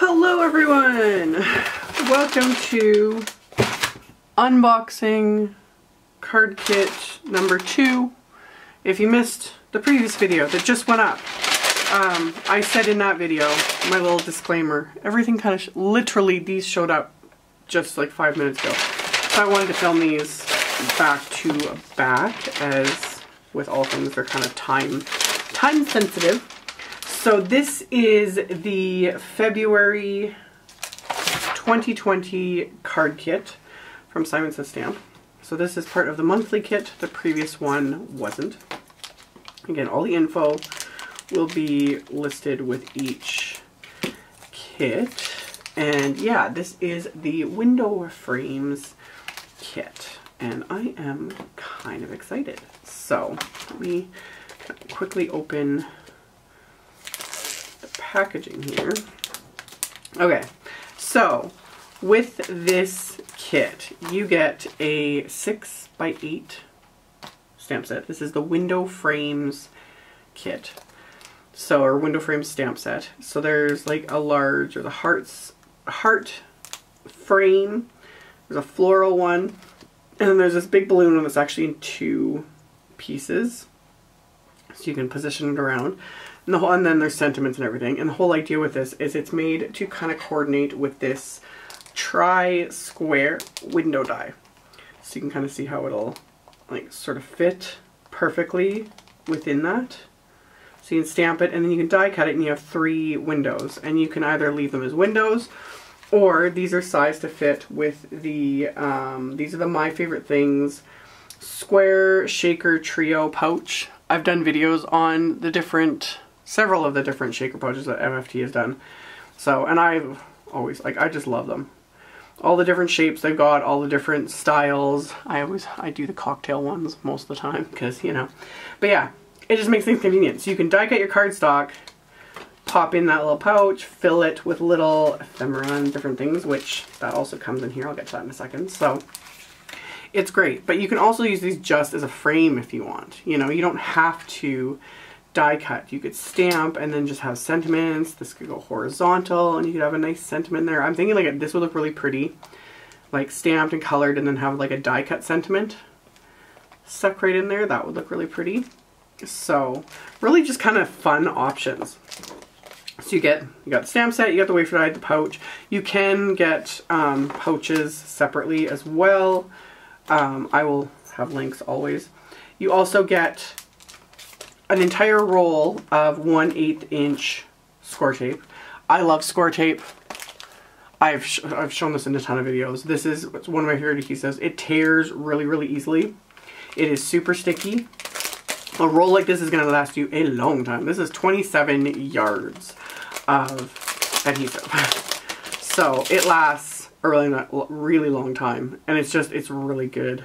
Hello everyone! Welcome to unboxing card kit number 2. If you missed the previous video that just went up, I said in that video, my little disclaimer, everything kind of, literally these showed up just like 5 minutes ago. So I wanted to film these back to back, as with all things they're kind of time sensitive. So this is the February 2020 card kit from Simon Says Stamp. So this is part of the monthly kit. The previous one wasn't. Again, all the info will be listed with each kit. And yeah, this is the window frames kit. And I am kind of excited. So let me quickly open packaging here. Okay, so with this kit you get a 6x8 stamp set. This is the window frames kit, so, or window frame stamp set. So there's like a large, or the heart frame, there's a floral one, and then there's this big balloon one that's actually in 2 pieces, so you can position it around. And then there's sentiments and everything. And the whole idea with this is it's made to kind of coordinate with this tri-square window die. So you can kind of see how it'll like sort of fit perfectly within that. So you can stamp it and then you can die cut it and you have 3 windows. And you can either leave them as windows, or these are sized to fit with the, these are the My Favorite Things square shaker trio pouch. I've done videos on the several of the different shaker pouches that MFT has done. So, and I've always, like, I just love them. All the different shapes they've got, all the different styles. I do the cocktail ones most of the time, because, you know. But yeah, it just makes things convenient. So you can die cut your cardstock, pop in that little pouch, fill it with little ephemera and different things, which that also comes in here. I'll get to that in a second. So it's great. But you can also use these just as a frame if you want. You know, you don't have to die cut. You could stamp and then just have sentiments. This could go horizontal and you could have a nice sentiment there. I'm thinking like this would look really pretty, like stamped and colored, and then have like a die cut sentiment stuck right in there. That would look really pretty. So really just kind of fun options. So you got the stamp set, you got the wafer die, the pouch. You can get pouches separately as well. I will have links always. You also get an entire roll of 1/8 inch Scor-Tape. I love Scor-Tape. I've shown this in a ton of videos. This is one of my favorite adhesives. It tears really, really easily. It is super sticky. A roll like this is going to last you a long time. This is 27 yards of adhesive. So it lasts a really long time. And it's really good.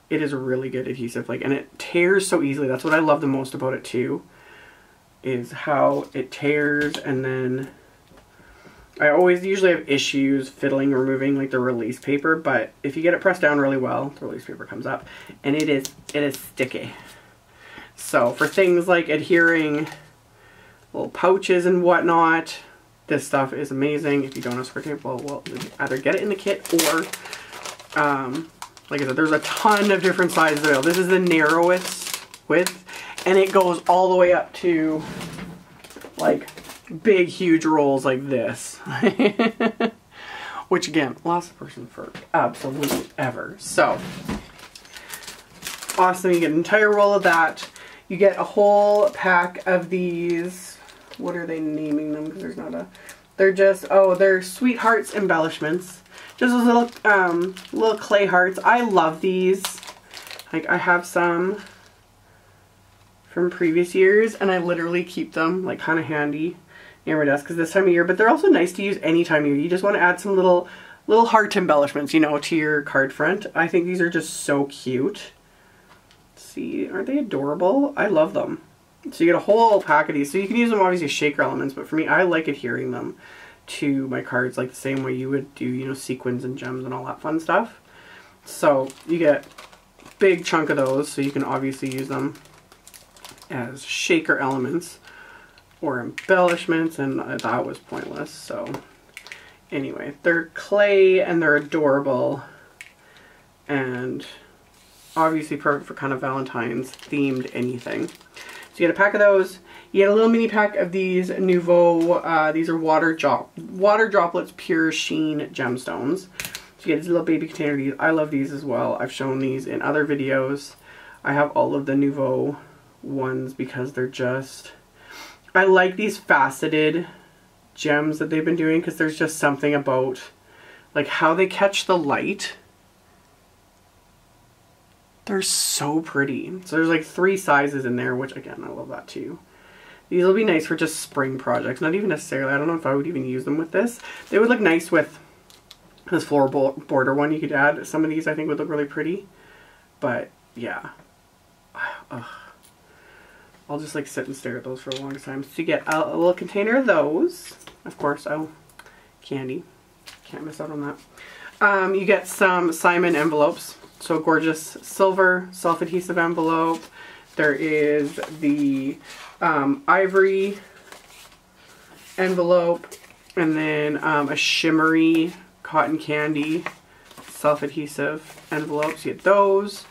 It is a really good adhesive, like, and it tears so easily. That's what I love the most about it too, is how it tears. And then I usually have issues fiddling or removing like the release paper, but if you get it pressed down really well, the release paper comes up, and it is sticky. So for things like adhering little pouches and whatnot, this stuff is amazing. If you don't have Scor-Tape, well, either get it in the kit or like I said, there's a ton of different sizes available. This is the narrowest width, and it goes all the way up to like big, huge rolls like this. Which again, lasts a person for absolutely ever. So awesome. You get an entire roll of that. You get a whole pack of these. What are they naming them? Because there's not a... They're just... Oh, they're Sweethearts Embellishments. Just those little clay hearts. I love these. Like, I have some from previous years, and I literally keep them like kind of handy near my desk because this time of year. But they're also nice to use any time of year. You just want to add some little heart embellishments, you know, to your card front. I think these are just so cute. See, aren't they adorable? I love them. So you get a whole pack of these. So you can use them obviously as shaker elements, but for me, I like adhering them to my cards like the same way you would do, you know, sequins and gems and all that fun stuff. So you get a big chunk of those, so you can obviously use them as shaker elements. or embellishments, and that was pointless. So anyway, they're clay and they're adorable and obviously perfect for kind of Valentine's themed anything. So you get a pack of those. You get a little mini pack of these Nuvo, these are water droplets pure Sheen gemstones. So you get these little baby container. These, I love these as well. I've shown these in other videos. I have all of the Nuvo ones because they're just, I like these faceted gems that they've been doing because there's just something about like how they catch the light. They're so pretty. So there's like 3 sizes in there, which again, I love that too. These will be nice for just spring projects. Not even necessarily, I don't know if I would even use them with this. They would look nice with this floral border one you could add. Some of these I think would look really pretty. But yeah. I'll just like sit and stare at those for a long time. So you get a little container of those. Of course, candy. Can't miss out on that. You get some Simon envelopes. So gorgeous silver self-adhesive envelope. There is the ivory envelope, and then a shimmery cotton candy self-adhesive envelopes. You get those.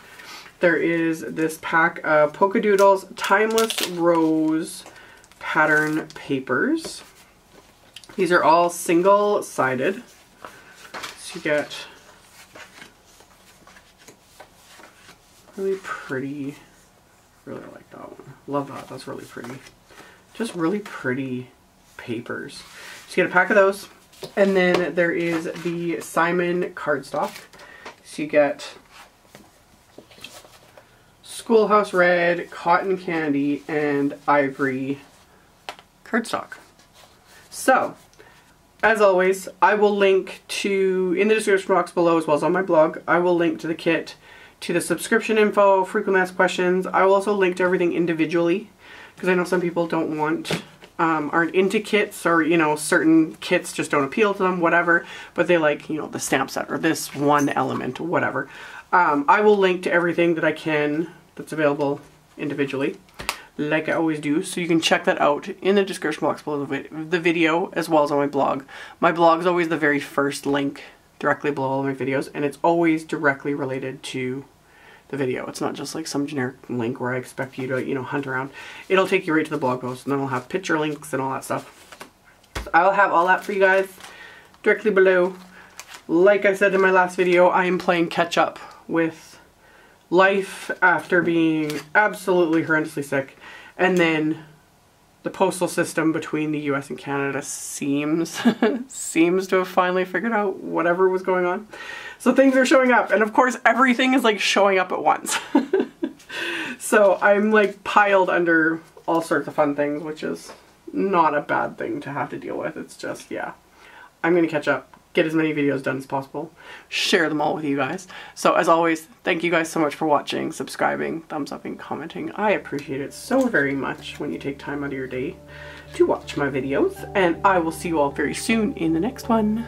There is this pack of Polkadoodles Timeless Rose pattern papers. These are all single-sided. So you get really pretty, really like that one. Love that, that's really pretty. Just really pretty papers. So you get a pack of those. And then there is the Simon cardstock. So you get Schoolhouse Red, Cotton Candy, and Ivory cardstock. So, as always, I will link to, in the description box below as well as on my blog, I will link to the kit, to the subscription info, frequently asked questions. I will also link to everything individually because I know some people don't want, aren't into kits, or, you know, certain kits just don't appeal to them, whatever, but they like, you know, the stamp set or this one element or whatever. I will link to everything that I can that's available individually, like I always do, so you can check that out in the description box below the video as well as on my blog. My blog is always the very first link directly below all of my videos, and it's always directly related to the video. It's not just like some generic link where I expect you to, you know, hunt around. It'll take you right to the blog post, and then I'll have picture links and all that stuff. So I'll have all that for you guys directly below. Like I said in my last video, I am playing catch up with life after being absolutely horrendously sick, and then the postal system between the US and Canada seems to have finally figured out whatever was going on. So things are showing up, and of course everything is like showing up at once. So I'm like piled under all sorts of fun things, which is not a bad thing to have to deal with. It's just, yeah, I'm gonna catch up, get as many videos done as possible, share them all with you guys. So as always, thank you guys so much for watching, subscribing, thumbs up, and commenting. I appreciate it so very much when you take time out of your day to watch my videos, and I will see you all very soon in the next one.